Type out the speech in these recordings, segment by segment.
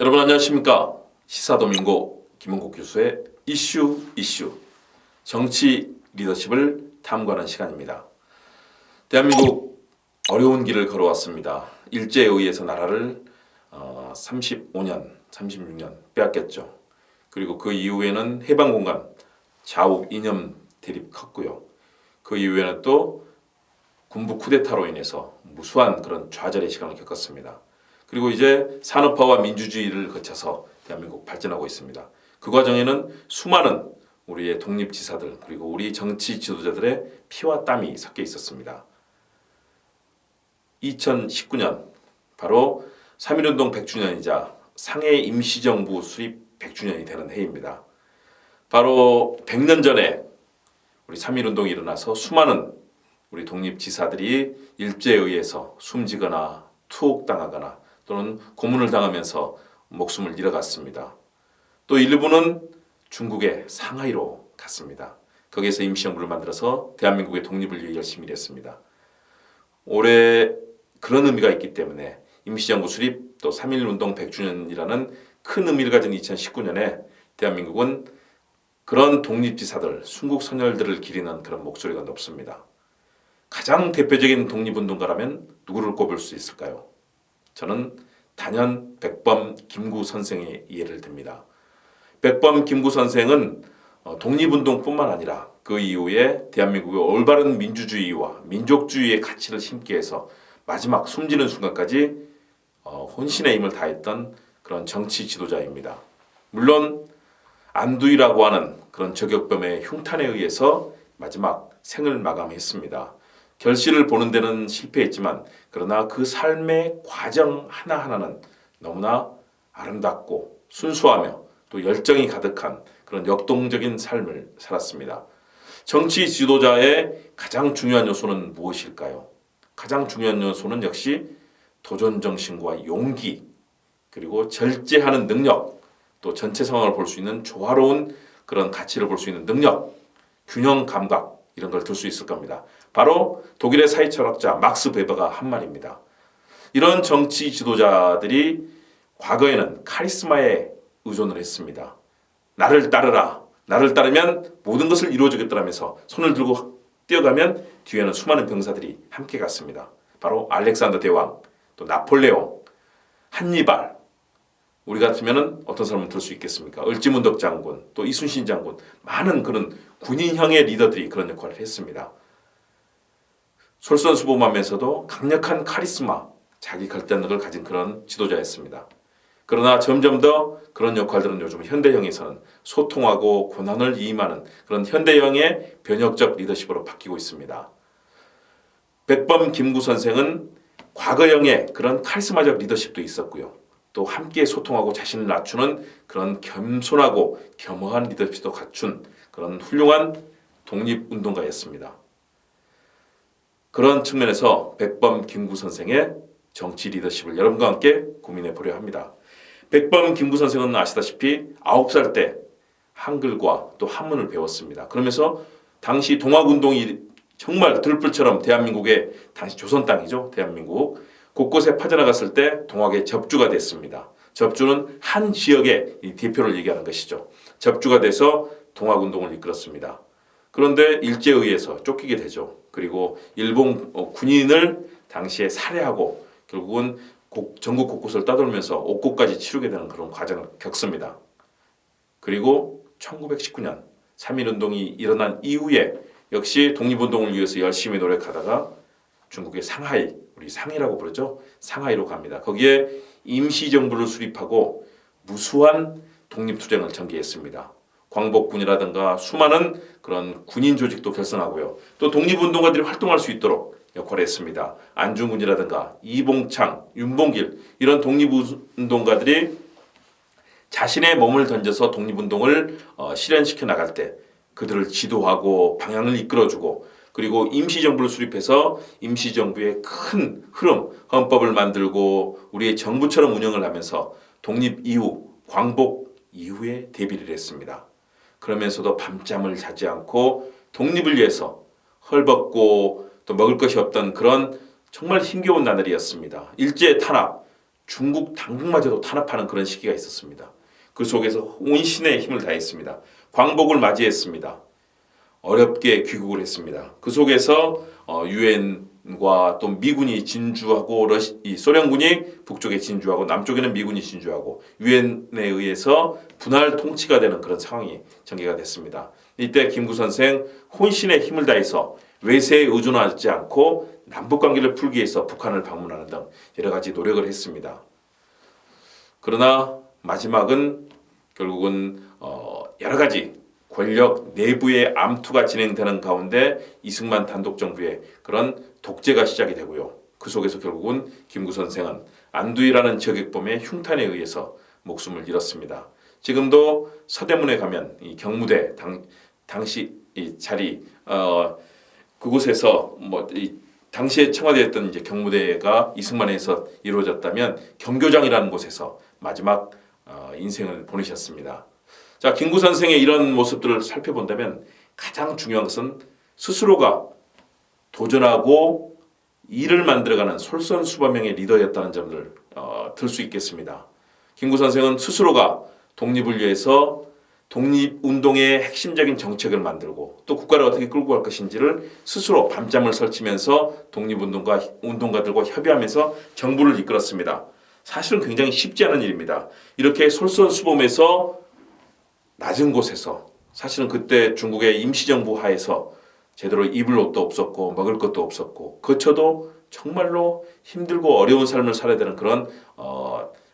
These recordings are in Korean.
여러분 안녕하십니까? 시사도민고 김은국 교수의 이슈 정치 리더십을 탐구하는 시간입니다. 대한민국 어려운 길을 걸어왔습니다. 일제에 의해서 나라를 35년, 36년 빼앗겼죠. 그리고 그 이후에는 해방공간 좌우 이념 대립 컸고요. 그 이후에는 또 군부 쿠데타로 인해서 무수한 그런 좌절의 시간을 겪었습니다. 그리고 이제 산업화와 민주주의를 거쳐서 대한민국 발전하고 있습니다. 그 과정에는 수많은 우리의 독립지사들 그리고 우리 정치 지도자들의 피와 땀이 섞여 있었습니다. 2019년 바로 3.1운동 100주년이자 상해 임시정부 수립 100주년이 되는 해입니다. 바로 100년 전에 우리 3.1운동이 일어나서 수많은 우리 독립지사들이 일제에 의해서 숨지거나 투옥당하거나 또는 고문을 당하면서 목숨을 잃어갔습니다. 또 일부는 중국의 상하이로 갔습니다. 거기에서 임시정부를 만들어서 대한민국의 독립을 위해 열심히 일했습니다. 올해 그런 의미가 있기 때문에 임시정부 수립 또 3.1운동 100주년이라는 큰 의미를 가진 2019년에 대한민국은 그런 독립지사들, 순국선열들을 기리는 그런 목소리가 높습니다. 가장 대표적인 독립운동가라면 누구를 꼽을 수 있을까요? 저는 단연 백범 김구 선생의 예를 듭니다. 백범 김구 선생은 독립운동뿐만 아니라 그 이후에 대한민국의 올바른 민주주의와 민족주의의 가치를 심기 위해서 마지막 숨지는 순간까지 혼신의 힘을 다했던 그런 정치 지도자입니다. 물론 안두희라고 하는 그런 저격범의 흉탄에 의해서 마지막 생을 마감했습니다. 결실을 보는 데는 실패했지만 그러나 그 삶의 과정 하나하나는 너무나 아름답고 순수하며 또 열정이 가득한 그런 역동적인 삶을 살았습니다. 정치 지도자의 가장 중요한 요소는 무엇일까요? 가장 중요한 요소는 역시 도전 정신과 용기 그리고 절제하는 능력 또 전체 상황을 볼 수 있는 조화로운 그런 가치를 볼 수 있는 능력 균형 감각 이런 걸 들 수 있을 겁니다. 바로 독일의 사회 철학자 막스 베버가 한 말입니다. 이런 정치 지도자들이 과거에는 카리스마에 의존을 했습니다. 나를 따르라. 나를 따르면 모든 것을 이루어주겠다라면서 손을 들고 뛰어가면 뒤에는 수많은 병사들이 함께 갔습니다. 바로 알렉산더 대왕, 또 나폴레옹, 한니발. 우리 같으면 어떤 사람을 들 수 있겠습니까? 을지문덕 장군, 또 이순신 장군, 많은 그런 군인형의 리더들이 그런 역할을 했습니다. 솔선수범하면서도 강력한 카리스마, 자기 결단력을 가진 그런 지도자였습니다. 그러나 점점 더 그런 역할들은 요즘 현대형에서는 소통하고 고난을 이임하는 그런 현대형의 변혁적 리더십으로 바뀌고 있습니다. 백범 김구 선생은 과거형의 그런 카리스마적 리더십도 있었고요. 또 함께 소통하고 자신을 낮추는 그런 겸손하고 겸허한 리더십도 갖춘 그런 훌륭한 독립운동가였습니다. 그런 측면에서 백범 김구 선생의 정치 리더십을 여러분과 함께 고민해 보려 합니다. 백범 김구 선생은 아시다시피 9살 때 한글과 또 한문을 배웠습니다. 그러면서 당시 동학운동이 정말 들불처럼 대한민국의 당시 조선 땅이죠. 대한민국 곳곳에 퍼져나갔을 때 동학의 접주가 됐습니다. 접주는 한 지역의 대표를 얘기하는 것이죠. 접주가 돼서 동학운동을 이끌었습니다. 그런데 일제에 의해서 쫓기게 되죠. 그리고 일본 군인을 당시에 살해하고 결국은 전국 곳곳을 떠돌면서 옥고까지 치르게 되는 그런 과정을 겪습니다. 그리고 1919년 3.1운동이 일어난 이후에 역시 독립운동을 위해서 열심히 노력하다가 중국의 상하이, 우리 상해라고 부르죠. 상하이로 갑니다. 거기에 임시정부를 수립하고 무수한 독립투쟁을 전개했습니다. 광복군이라든가 수많은 그런 군인 조직도 결성하고요. 또 독립운동가들이 활동할 수 있도록 역할을 했습니다. 안중근이라든가 이봉창, 윤봉길 이런 독립운동가들이 자신의 몸을 던져서 독립운동을 실현시켜 나갈 때 그들을 지도하고 방향을 이끌어주고 그리고 임시정부를 수립해서 임시정부의 큰 흐름, 헌법을 만들고 우리의 정부처럼 운영을 하면서 독립 이후, 광복 이후에 대비를 했습니다. 그러면서도 밤잠을 자지 않고 독립을 위해서 헐벗고 또 먹을 것이 없던 그런 정말 힘겨운 나날이었습니다. 일제 탄압, 중국 당국마저도 탄압하는 그런 시기가 있었습니다. 그 속에서 온신의 힘을 다했습니다. 광복을 맞이했습니다. 어렵게 귀국을 했습니다. 그 속에서 유엔과 또 미군이 진주하고 이 소련군이 북쪽에 진주하고 남쪽에는 미군이 진주하고 유엔에 의해서 분할 통치가 되는 그런 상황이 전개가 됐습니다. 이때 김구 선생 혼신의 힘을 다해서 외세에 의존하지 않고 남북 관계를 풀기 위해서 북한을 방문하는 등 여러 가지 노력을 했습니다. 그러나 마지막은 결국은 여러 가지 권력 내부의 암투가 진행되는 가운데 이승만 단독 정부의 그런 독재가 시작이 되고요. 그 속에서 결국은 김구 선생은 안두희라는 저격범의 흉탄에 의해서 목숨을 잃었습니다. 지금도 서대문에 가면 이 경무대 당시 이 자리 그곳에서 이 당시에 청와대였던 이제 경무대가 이승만에서 이루어졌다면 경교장이라는 곳에서 마지막 인생을 보내셨습니다. 자, 김구 선생의 이런 모습들을 살펴본다면 가장 중요한 것은 스스로가 도전하고 일을 만들어가는 솔선수범형의 리더였다는 점을 들 수 있겠습니다. 김구 선생은 스스로가 독립을 위해서 독립운동의 핵심적인 정책을 만들고 또 국가를 어떻게 끌고 갈 것인지를 스스로 밤잠을 설치면서 독립운동가들과 협의하면서 정부를 이끌었습니다. 사실은 굉장히 쉽지 않은 일입니다. 이렇게 솔선수범해서 낮은 곳에서 사실은 그때 중국의 임시정부 하에서 제대로 입을 옷도 없었고 먹을 것도 없었고 그쳐도 정말로 힘들고 어려운 삶을 살아야 되는 그런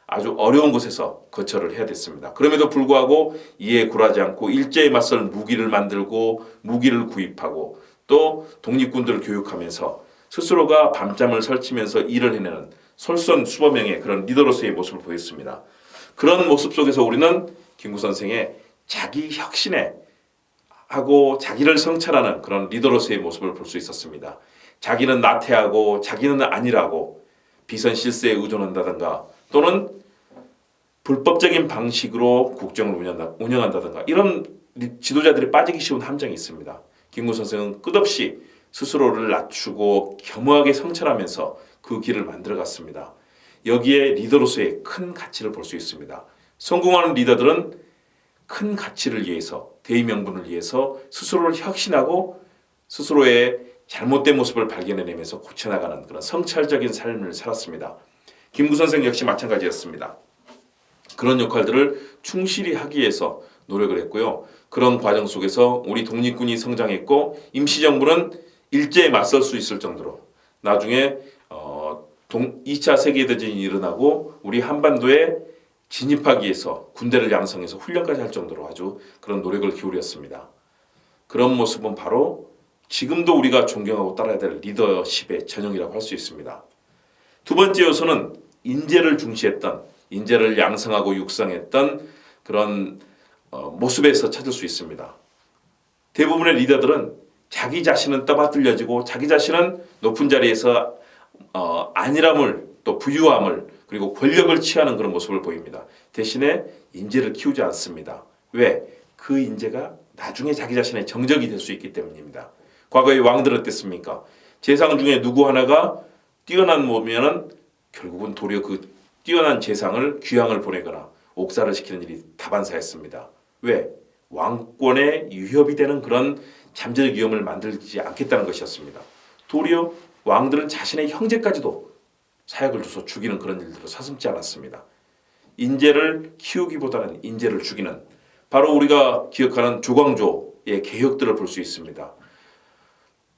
아주 어려운 곳에서 거처를 해야 됐습니다. 그럼에도 불구하고 이에 굴하지 않고 일제에 맞설 무기를 만들고 무기를 구입하고 또 독립군들을 교육하면서 스스로가 밤잠을 설치면서 일을 해내는 솔선수범형의 그런 리더로서의 모습을 보였습니다. 그런 모습 속에서 우리는 김구 선생의 자기 혁신에 하고 자기를 성찰하는 그런 리더로서의 모습을 볼 수 있었습니다. 자기는 나태하고 자기는 아니라고 비선 실세에 의존한다든가 또는 불법적인 방식으로 국정을 운영한다든가 이런 지도자들이 빠지기 쉬운 함정이 있습니다. 김구 선생은 끝없이 스스로를 낮추고 겸허하게 성찰하면서 그 길을 만들어갔습니다. 여기에 리더로서의 큰 가치를 볼 수 있습니다. 성공하는 리더들은 큰 가치를 위해서 대의 명분을 위해서 스스로를 혁신하고 스스로의 잘못된 모습을 발견해내면서 고쳐나가는 그런 성찰적인 삶을 살았습니다. 김구 선생 역시 마찬가지였습니다. 그런 역할들을 충실히 하기 위해서 노력을 했고요. 그런 과정 속에서 우리 독립군이 성장했고 임시정부는 일제에 맞설 수 있을 정도로 나중에 2차 세계대전이 일어나고 우리 한반도에 진입하기 위해서 군대를 양성해서 훈련까지 할 정도로 아주 그런 노력을 기울였습니다. 그런 모습은 바로 지금도 우리가 존경하고 따라야 될 리더십의 전형이라고 할 수 있습니다. 두 번째 요소는 인재를 중시했던 인재를 양성하고 육성했던 그런 모습에서 찾을 수 있습니다. 대부분의 리더들은 자기 자신은 떠받들려지고 자기 자신은 높은 자리에서 안일함을 또 부유함을 그리고 권력을 취하는 그런 모습을 보입니다. 대신에 인재를 키우지 않습니다. 왜? 그 인재가 나중에 자기 자신의 정적이 될 수 있기 때문입니다. 과거의 왕들은 어땠습니까? 재상 중에 누구 하나가 뛰어난 몸이면은 결국은 도리어 그 뛰어난 재상을 귀향을 보내거나 옥사를 시키는 일이 다반사였습니다. 왜? 왕권에 위협이 되는 그런 잠재적 위험을 만들지 않겠다는 것이었습니다. 도리어 왕들은 자신의 형제까지도 사약을 줘서 죽이는 그런 일들을 서슴지 않았습니다. 인재를 키우기보다는 인재를 죽이는 바로 우리가 기억하는 조광조의 개혁들을 볼 수 있습니다.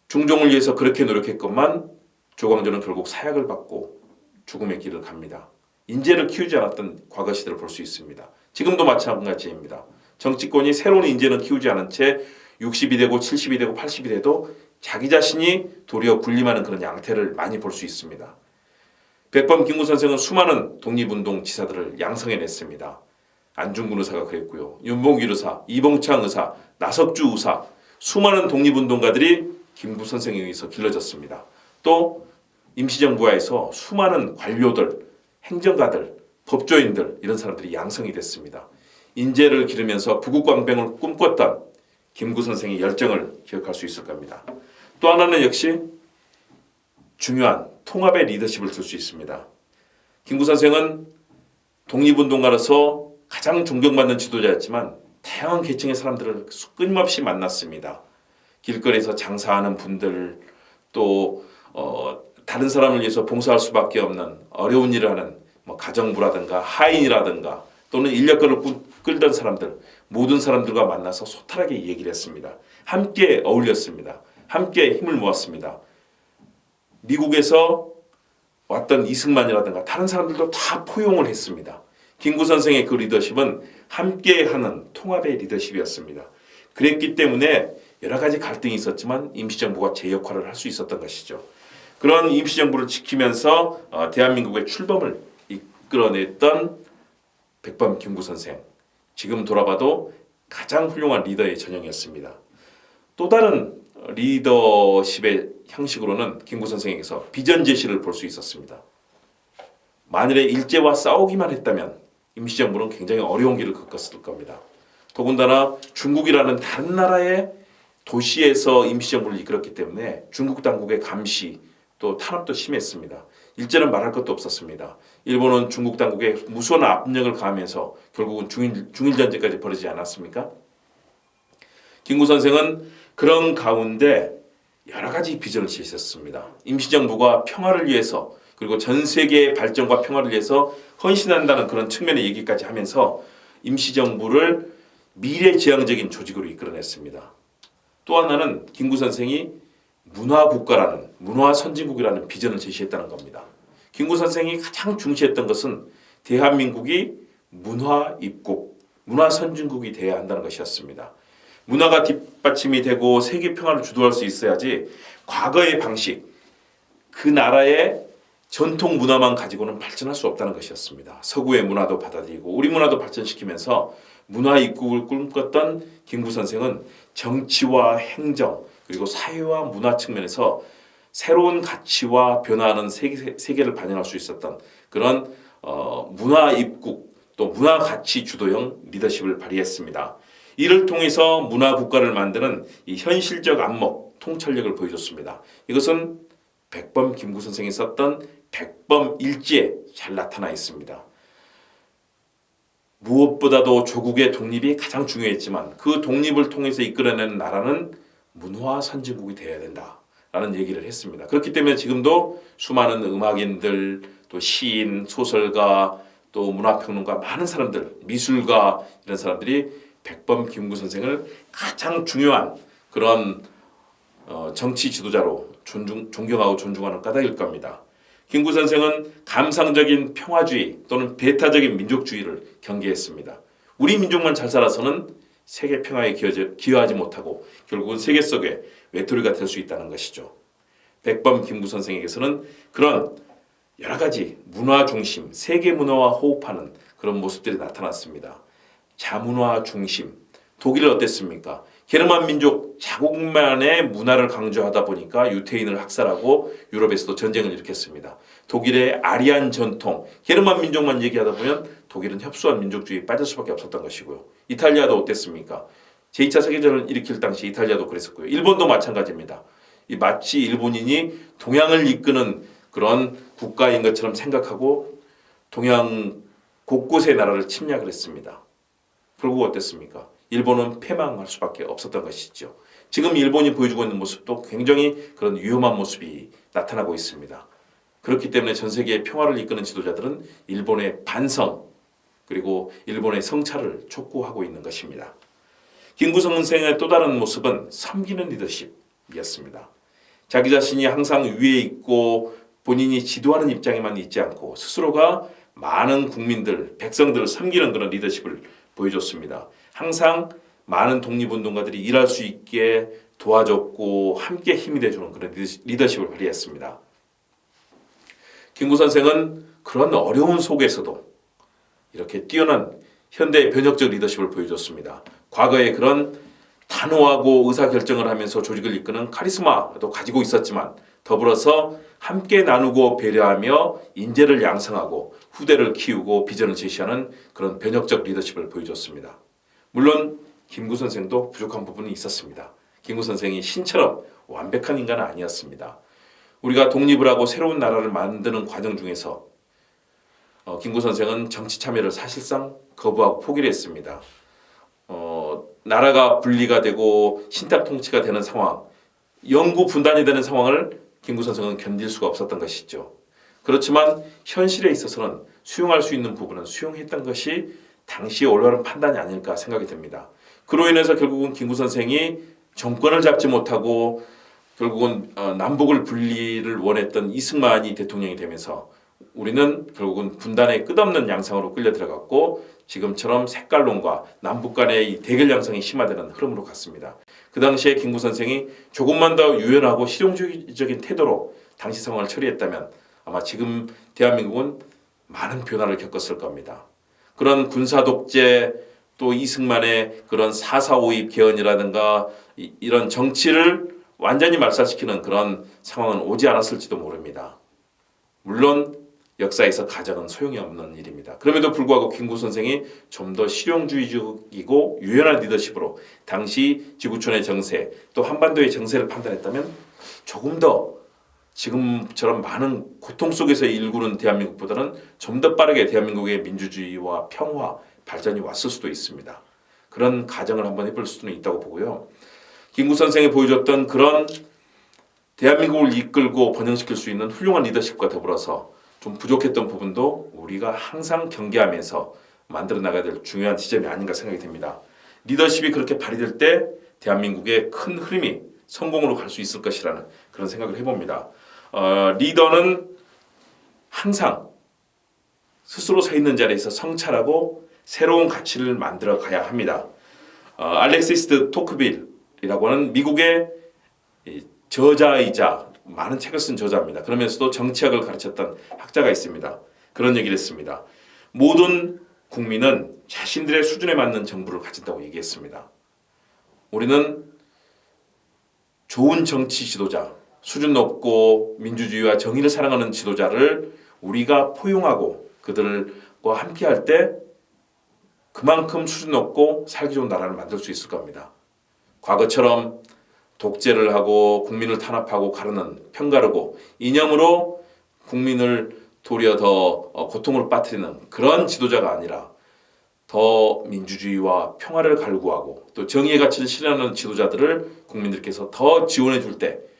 중종을 위해서 그렇게 노력했건만 조광조는 결국 사약을 받고 죽음의 길을 갑니다. 인재를 키우지 않았던 과거 시대를 볼 수 있습니다. 지금도 마찬가지입니다. 정치권이 새로운 인재는 키우지 않은 채 60이 되고 70이 되고 80이 돼도 자기 자신이 도리어 군림하는 그런 양태를 많이 볼 수 있습니다. 백범 김구 선생은 수많은 독립운동 지사들을 양성해냈습니다. 안중근 의사가 그랬고요. 윤봉길 의사, 이봉창 의사, 나석주 의사 수많은 독립운동가들이 김구 선생에 의해서 길러졌습니다. 또 임시정부하에서 수많은 관료들, 행정가들, 법조인들 이런 사람들이 양성이 됐습니다. 인재를 기르면서 부국광병을 꿈꿨던 김구 선생의 열정을 기억할 수 있을 겁니다. 또 하나는 역시 중요한 통합의 리더십을 들 수 있습니다. 김구 선생은 독립운동가로서 가장 존경받는 지도자였지만 다양한 계층의 사람들을 끊임없이 만났습니다. 길거리에서 장사하는 분들, 또 다른 사람을 위해서 봉사할 수밖에 없는 어려운 일을 하는 가정부라든가 하인이라든가 또는 인력거를 끌던 사람들, 모든 사람들과 만나서 소탈하게 얘기를 했습니다. 함께 어울렸습니다. 함께 힘을 모았습니다. 미국에서 왔던 이승만이라든가 다른 사람들도 다 포용을 했습니다. 김구 선생의 그 리더십은 함께하는 통합의 리더십이었습니다. 그랬기 때문에 여러 가지 갈등이 있었지만 임시정부가 제 역할을 할 수 있었던 것이죠. 그런 임시정부를 지키면서 대한민국의 출범을 이끌어냈던 백범 김구 선생, 지금 돌아봐도 가장 훌륭한 리더의 전형이었습니다. 또 다른 리더십의 형식으로는 김구 선생에게서 비전 제시를 볼 수 있었습니다. 만일에 일제와 싸우기만 했다면 임시정부는 굉장히 어려운 길을 겪었을 겁니다. 더군다나 중국이라는 다른 나라의 도시에서 임시정부를 이끌었기 때문에 중국 당국의 감시 또 탄압도 심했습니다. 일제는 말할 것도 없었습니다. 일본은 중국 당국에 무수한 압력을 가하면서 결국은 중일전쟁까지 벌어지지 않았습니까? 김구 선생은 그런 가운데 여러 가지 비전을 제시했습니다. 임시정부가 평화를 위해서 그리고 전 세계의 발전과 평화를 위해서 헌신한다는 그런 측면의 얘기까지 하면서 임시정부를 미래지향적인 조직으로 이끌어냈습니다. 또 하나는 김구 선생이 문화국가라는, 문화선진국이라는 비전을 제시했다는 겁니다. 김구 선생이 가장 중시했던 것은 대한민국이 문화입국, 문화선진국이 되어야 한다는 것이었습니다. 문화가 뒷받침이 되고 세계 평화를 주도할 수 있어야지 과거의 방식, 그 나라의 전통 문화만 가지고는 발전할 수 없다는 것이었습니다. 서구의 문화도 받아들이고 우리 문화도 발전시키면서 문화 입국을 꿈꿨던 김구 선생은 정치와 행정 그리고 사회와 문화 측면에서 새로운 가치와 변화하는 세계를 반영할 수 있었던 그런 문화 입국 또 문화 가치 주도형 리더십을 발휘했습니다. 이를 통해서 문화 국가를 만드는 이 현실적 안목, 통찰력을 보여줬습니다. 이것은 백범 김구 선생이 썼던 백범 일지에 잘 나타나 있습니다. 무엇보다도 조국의 독립이 가장 중요했지만 그 독립을 통해서 이끌어내는 나라는 문화 선진국이 되어야 된다라는 얘기를 했습니다. 그렇기 때문에 지금도 수많은 음악인들, 또 시인, 소설가, 또 문화평론가, 많은 사람들, 미술가 이런 사람들이 백범 김구 선생을 가장 중요한 그런 정치 지도자로 존경하고 존중하는 까닭일 겁니다. 김구 선생은 감상적인 평화주의 또는 배타적인 민족주의를 경계했습니다. 우리 민족만 잘 살아서는 세계 평화에 기여하지 못하고 결국은 세계 속에 외톨이가 될 수 있다는 것이죠. 백범 김구 선생에게서는 그런 여러 가지 문화 중심, 세계 문화와 호흡하는 그런 모습들이 나타났습니다. 자문화 중심, 독일은 어땠습니까? 게르만 민족 자국만의 문화를 강조하다 보니까 유태인을 학살하고 유럽에서도 전쟁을 일으켰습니다. 독일의 아리안 전통, 게르만 민족만 얘기하다 보면 독일은 협소한 민족주의에 빠질 수밖에 없었던 것이고요. 이탈리아도 어땠습니까? 제2차 세계대전을 일으킬 당시 이탈리아도 그랬었고요. 일본도 마찬가지입니다. 마치 일본인이 동양을 이끄는 그런 국가인 것처럼 생각하고 동양 곳곳의 나라를 침략을 했습니다. 결국 어땠습니까? 일본은 패망할 수밖에 없었던 것이죠. 지금 일본이 보여주고 있는 모습도 굉장히 그런 위험한 모습이 나타나고 있습니다. 그렇기 때문에 전 세계의 평화를 이끄는 지도자들은 일본의 반성 그리고 일본의 성찰을 촉구하고 있는 것입니다. 김구 선생의 또 다른 모습은 섬기는 리더십이었습니다. 자기 자신이 항상 위에 있고 본인이 지도하는 입장에만 있지 않고 스스로가 많은 국민들, 백성들을 섬기는 그런 리더십을 보여줬습니다. 항상 많은 독립운동가들이 일할 수 있게 도와줬고 함께 힘이 돼주는 그런 리더십을 발휘했습니다. 김구 선생은 그런 어려운 속에서도 이렇게 뛰어난 현대의 변혁적 리더십을 보여줬습니다. 과거에 그런 단호하고 의사결정을 하면서 조직을 이끄는 카리스마도 가지고 있었지만 더불어서 함께 나누고 배려하며 인재를 양성하고 후대를 키우고 비전을 제시하는 그런 변혁적 리더십을 보여줬습니다. 물론 김구 선생도 부족한 부분이 있었습니다. 김구 선생이 신처럼 완벽한 인간은 아니었습니다. 우리가 독립을 하고 새로운 나라를 만드는 과정 중에서 김구 선생은 정치 참여를 사실상 거부하고 포기를 했습니다. 나라가 분리가 되고 신탁 통치가 되는 상황, 영구 분단이 되는 상황을 김구 선생은 견딜 수가 없었던 것이죠. 그렇지만 현실에 있어서는 수용할 수 있는 부분은 수용했던 것이 당시의 올바른 판단이 아닐까 생각이 듭니다. 그로 인해서 결국은 김구 선생이 정권을 잡지 못하고 결국은 남북을 분리를 원했던 이승만이 대통령이 되면서 우리는 결국은 분단의 끝없는 양상으로 끌려 들어갔고 지금처럼 색깔론과 남북 간의 이 대결 양상이 심화되는 흐름으로 갔습니다. 그 당시에 김구 선생이 조금만 더 유연하고 실용주의적인 태도로 당시 상황을 처리했다면 아마 지금 대한민국은 많은 변화를 겪었을 겁니다. 그런 군사 독재 또 이승만의 그런 4.4.5입 개헌이라든가 이런 정치를 완전히 말살시키는 그런 상황은 오지 않았을지도 모릅니다. 물론 역사에서 가정은 소용이 없는 일입니다. 그럼에도 불구하고 김구 선생이 좀 더 실용주의적이고 유연한 리더십으로 당시 지구촌의 정세 또 한반도의 정세를 판단했다면 조금 더 지금처럼 많은 고통 속에서 일구는 대한민국보다는 좀 더 빠르게 대한민국의 민주주의와 평화 발전이 왔을 수도 있습니다. 그런 가정을 한번 해볼 수는 있다고 보고요. 김구 선생이 보여줬던 그런 대한민국을 이끌고 번영시킬 수 있는 훌륭한 리더십과 더불어서 좀 부족했던 부분도 우리가 항상 경계하면서 만들어 나가야 될 중요한 지점이 아닌가 생각이 듭니다. 리더십이 그렇게 발휘될 때 대한민국의 큰 흐름이 성공으로 갈 수 있을 것이라는 그런 생각을 해봅니다. 리더는 항상 스스로 서 있는 자리에서 성찰하고 새로운 가치를 만들어 가야 합니다. 알렉시스 토크빌이라고 하는 미국의 저자이자 많은 책을 쓴 저자입니다. 그러면서도 정치학을 가르쳤던 학자가 있습니다. 그런 얘기를 했습니다. 모든 국민은 자신들의 수준에 맞는 정부를 가진다고 얘기했습니다. 우리는 좋은 정치 지도자, 수준 높고 민주주의와 정의를 사랑하는 지도자를 우리가 포용하고 그들과 함께할 때 그만큼 수준 높고 살기 좋은 나라를 만들 수 있을 겁니다. 과거처럼 독재를 하고 국민을 탄압하고 가르는 편가르고 이념으로 국민을 도리어 더 고통을 빠뜨리는 그런 지도자가 아니라 더 민주주의와 평화를 갈구하고 또 정의의 가치를 실현하는 지도자들을 국민들께서 더 지원해 줄 때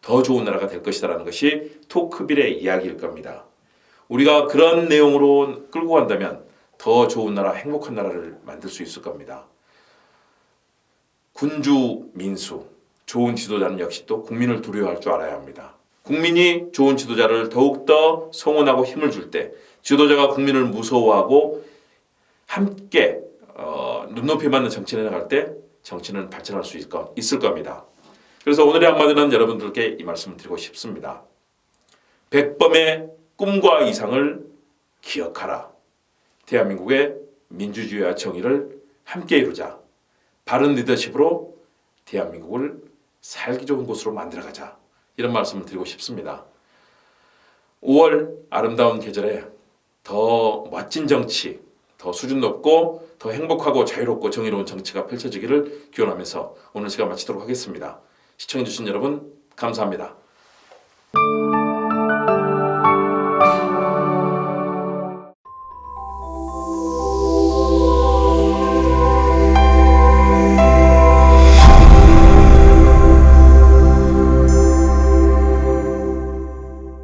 더 좋은 나라가 될 것이다라는 것이 토크빌의 이야기일 겁니다. 우리가 그런 내용으로 끌고 간다면 더 좋은 나라, 행복한 나라를 만들 수 있을 겁니다. 군주 민수, 좋은 지도자는 역시 또 국민을 두려워할 줄 알아야 합니다. 국민이 좋은 지도자를 더욱더 성원하고 힘을 줄 때 지도자가 국민을 무서워하고 함께 눈높이 맞는 정치를 해나갈 때 정치는 발전할 수 있을 겁니다. 그래서 오늘의 한마디는 여러분들께 이 말씀을 드리고 싶습니다. 백범의 꿈과 이상을 기억하라. 대한민국의 민주주의와 정의를 함께 이루자. 바른 리더십으로 대한민국을 살기 좋은 곳으로 만들어가자. 이런 말씀을 드리고 싶습니다. 5월 아름다운 계절에 더 멋진 정치, 더 수준 높고 더 행복하고 자유롭고 정의로운 정치가 펼쳐지기를 기원하면서 오늘 시간 마치도록 하겠습니다. 시청해주신 여러분 감사합니다.